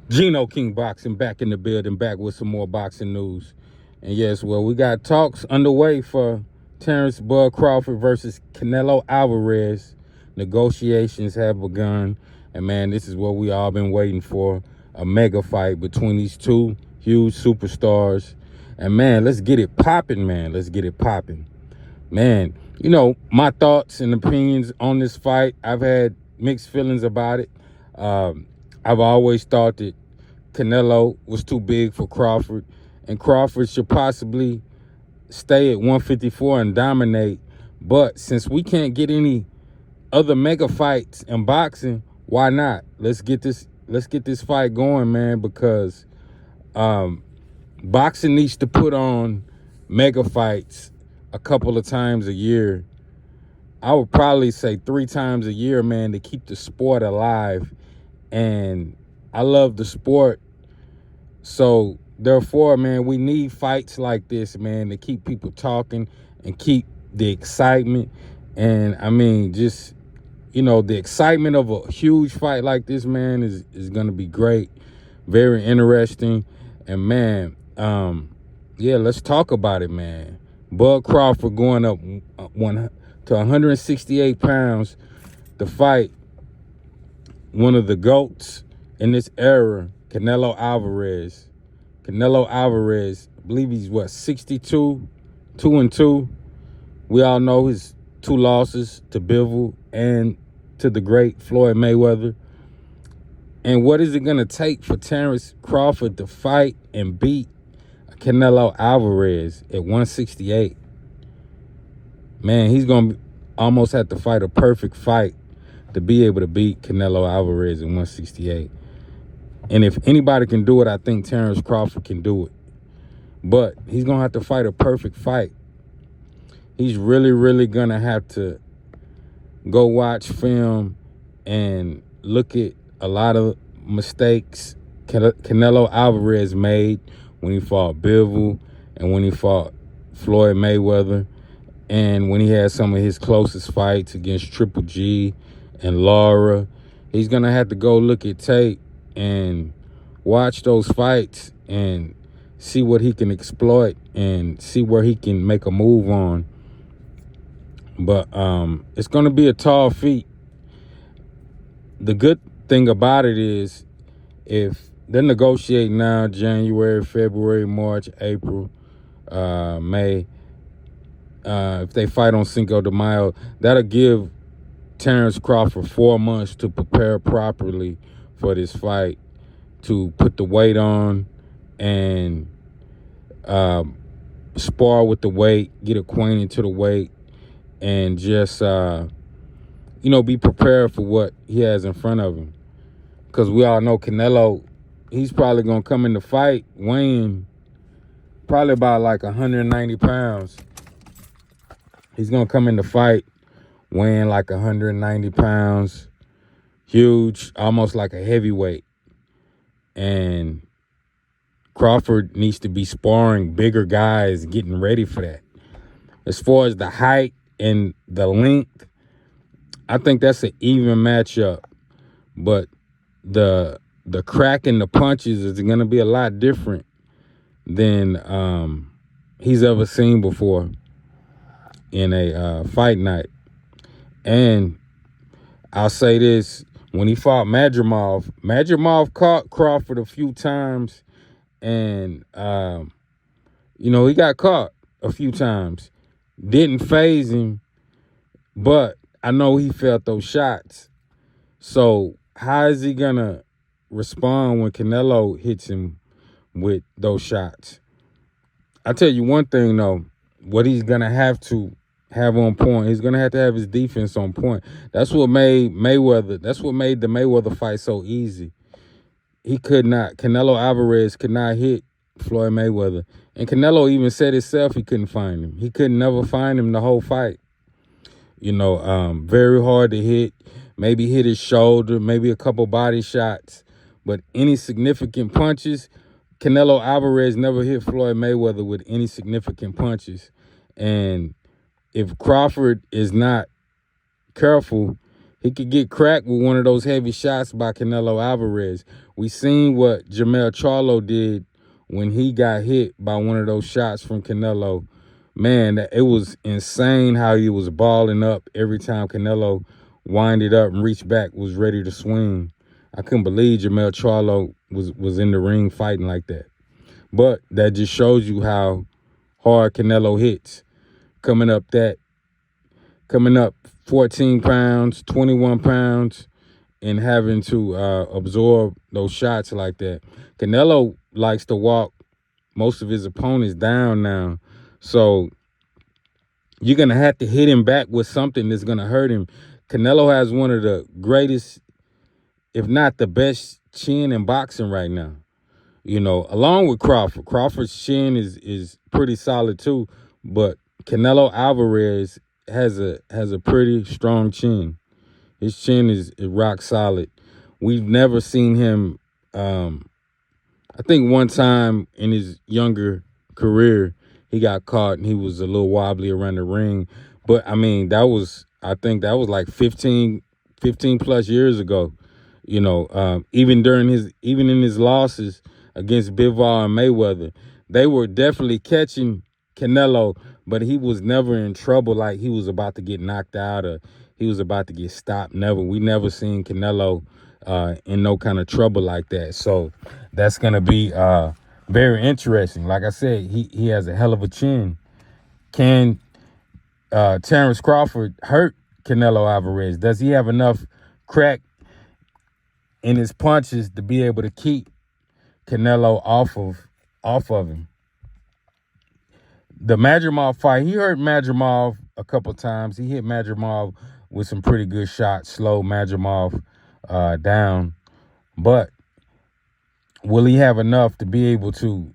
Geno King Boxing back in the building, back with some more boxing news. And yes, well, we got talks underway for Terrence Bud Crawford versus Canelo Alvarez. Negotiations have begun. And man, this is what we all been waiting for. A mega fight between these two huge superstars. And man, let's get it popping, man. Let's get it popping. Man, you know, my thoughts and opinions on this fight, I've had mixed feelings about it. I've always thought that Canelo was too big for Crawford, and Crawford should possibly stay at 154 and dominate. But since we can't get any other mega fights in boxing, why not? Let's get this fight going, man, because boxing needs to put on mega fights a couple of times a year. I would probably say 3 times a year, man, to keep the sport alive. And I love the sport. So therefore, man, we need fights like this, man, to keep people talking and keep the excitement. And I mean, just, you know, the excitement of a huge fight like this, man, is going to be great. Very interesting. And man, yeah, let's talk about it, man. Bud Crawford going up to 168 pounds to fight one of the GOATs in this era, Canelo Alvarez. Canelo Alvarez, I believe he's, 62, 2-2. We all know his 2 losses to Bivol and to the great Floyd Mayweather. And what is it going to take for Terrence Crawford to fight and beat Canelo Alvarez at 168? Man, he's going to almost have to fight a perfect fight to be able to beat Canelo Alvarez at 168. And if anybody can do it, I think Terrence Crawford can do it. But he's going to have to fight a perfect fight. He's really, really going to have to go watch film and look at a lot of mistakes Canelo Alvarez made when he fought Bivol and when he fought Floyd Mayweather and when he had some of his closest fights against Triple G and Laura. He's going to have to go look at tape and watch those fights and see what he can exploit and see where he can make a move on. But it's going to be a tall feat. The good thing about it is if they're negotiating now, January, February, March, April, May, if they fight on Cinco de Mayo, that'll give Terrence Crawford 4 months to prepare properly for this fight, to put the weight on and spar with the weight, get acquainted to the weight, and just, you know, be prepared for what he has in front of him. Because we all know Canelo, he's probably going to come in the fight weighing probably about like 190 pounds. He's going to come in the fight weighing like 190 pounds, huge, almost like a heavyweight. And Crawford needs to be sparring bigger guys, getting ready for that. As far as the height and the length, I think that's an even matchup. But the crack in the punches is going to be a lot different than he's ever seen before in a fight night. I'll say this, when he fought Madrimov caught Crawford a few times, and you know, he got caught a few times. Didn't phase him, but I know he felt those shots. So how is he gonna respond when Canelo hits him with those shots? I tell you one thing though, what he's gonna have to have on point, he's gonna have to have his defense on point. That's what made the Mayweather fight so easy. Canelo Alvarez could not hit Floyd Mayweather. And Canelo even said himself he couldn't find him. He could never find him the whole fight. You know, very hard to hit. Maybe hit his shoulder, maybe a couple body shots. But any significant punches, Canelo Alvarez never hit Floyd Mayweather with any significant punches. And if Crawford is not careful, He could get cracked with one of those heavy shots by Canelo Alvarez. We seen what Jermell Charlo did when he got hit by one of those shots from Canelo. Man, it was insane how he was balling up every time Canelo winded up and reached back, was ready to swing. I couldn't believe Jermell Charlo was in the ring fighting like that. But that just shows you how hard Canelo hits. Coming up 14 pounds, 21 pounds, and having to absorb those shots like that. Canelo likes to walk most of his opponents down now. So you're going to have to hit him back with something that's going to hurt him. Canelo has one of the greatest, if not the best, chin in boxing right now. You know, along with Crawford. Crawford's chin is pretty solid too, but Canelo Alvarez has a pretty strong chin. His chin is rock solid. We've never seen him. I think one time in his younger career, he got caught and he was a little wobbly around the ring. But I mean, I think that was like 15 plus years ago. You know, even in his losses against Bivol and Mayweather, they were definitely catching Canelo, but he was never in trouble like he was about to get knocked out or he was about to get stopped. Never. We never seen Canelo in no kind of trouble like that. So that's going to be very interesting. Like I said, he has a hell of a chin. Can Terrence Crawford hurt Canelo Alvarez? Does he have enough crack in his punches to be able to keep Canelo off of him? The Madrimov fight, he hurt Madrimov a couple times. He hit Madrimov with some pretty good shots, slowed Madrimov down. But will he have enough to be able to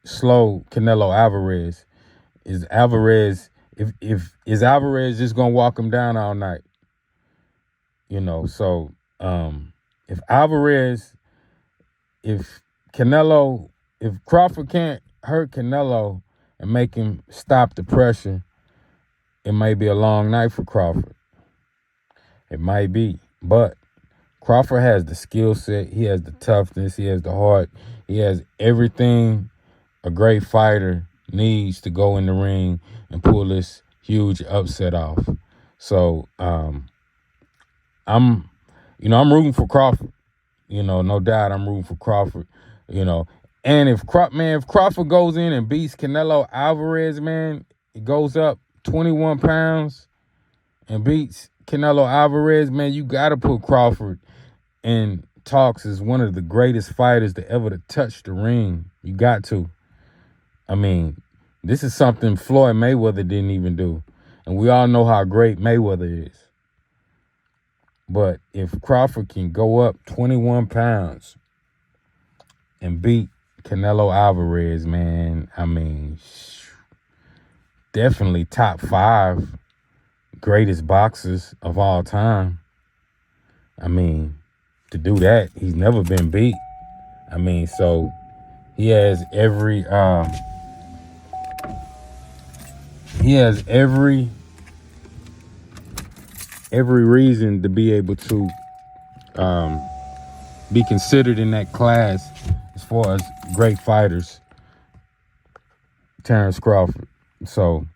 slow Canelo Alvarez? Is Alvarez just gonna walk him down all night? You know, so if Crawford can't hurt Canelo and make him stop the pressure, it might be a long night for Crawford. It might be. But Crawford has the skill set. He has the toughness. He has the heart. He has everything a great fighter needs to go in the ring and pull this huge upset off. So I'm rooting for Crawford. You know, no doubt I'm rooting for Crawford. You know, and if Crawford goes in and beats Canelo Alvarez, man, he goes up 21 pounds and beats Canelo Alvarez, man, you got to put Crawford in talks as one of the greatest fighters to ever to touch the ring. You got to. I mean, this is something Floyd Mayweather didn't even do. And we all know how great Mayweather is. But if Crawford can go up 21 pounds and beat Canelo Alvarez, man, I mean, definitely top 5 greatest boxers of all time. I mean, to do that, he's never been beat. I mean, so he has every reason to be able to be considered in that class as far as great fighters, Terrence Crawford. So,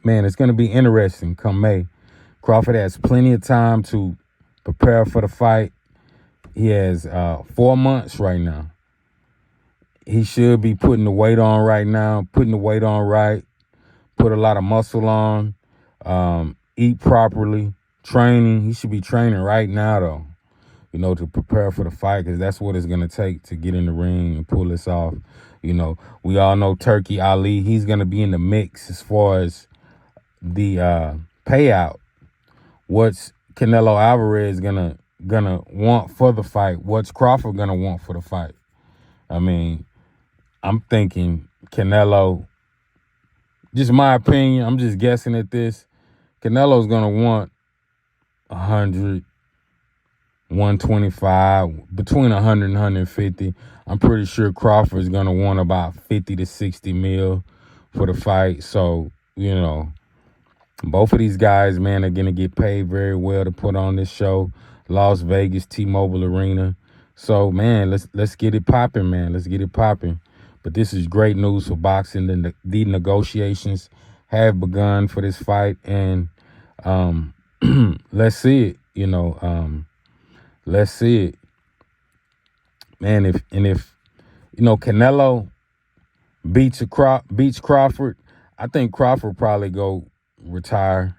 man, it's going to be interesting come May. Crawford has plenty of time to prepare for the fight. He has 4 months right now. He should be putting the weight on right now, putting the weight on right, put a lot of muscle on, eat properly, training. He should be training right now, though, you know, to prepare for the fight, because that's what it's going to take to get in the ring and pull this off. You know, we all know Turkey Ali, he's going to be in the mix as far as the payout. What's Canelo Alvarez gonna want for the fight? What's Crawford gonna want for the fight? I mean, I'm thinking Canelo, just my opinion, I'm just guessing at this. Canelo's gonna want 100, 125, between 100 and 150. I'm pretty sure Crawford's gonna want about 50 to 60 mil for the fight. So, you know, Both of these guys, man, are gonna get paid very well to put on this show. Las Vegas, T-Mobile Arena. So, man, let's get it popping, man. Let's get it popping. But this is great news for boxing. The negotiations have begun for this fight, and let's see it. Let's see it, man. If Canelo beats Crawford, I think Crawford probably go retire.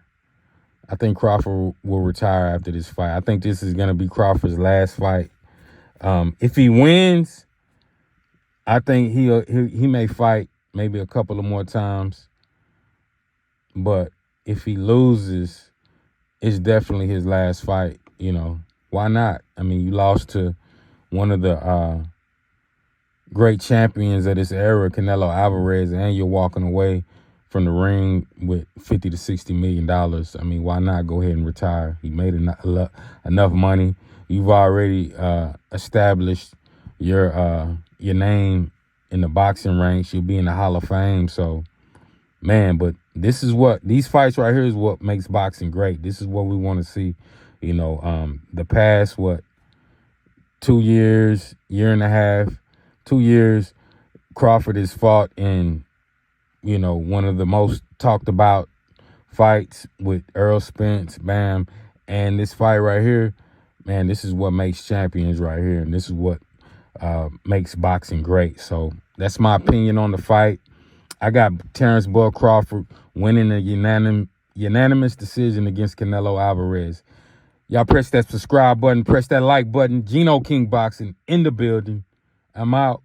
I think Crawford will retire after this fight. I think this is going to be Crawford's last fight. If he wins, I think he may fight maybe a couple of more times. But if he loses, it's definitely his last fight. Why not? I mean, you lost to one of the great champions of this era, Canelo Alvarez, and you're walking away from the ring with $50 to $60 million. I mean, why not go ahead and retire? He made enough money. You've already established your name in the boxing ranks. You'll be in the Hall of Fame. So, man, but these fights right here is what makes boxing great. This is what we want to see. The past 2 years, year and a half, 2 years, Crawford has fought in one of the most talked about fights with Earl Spence, bam. And this fight right here, man, this is what makes champions right here. And this is what makes boxing great. So that's my opinion on the fight. I got Terrence Bud Crawford winning a unanimous decision against Canelo Alvarez. Y'all press that subscribe button, press that like button. Gino King Boxing in the building. I'm out.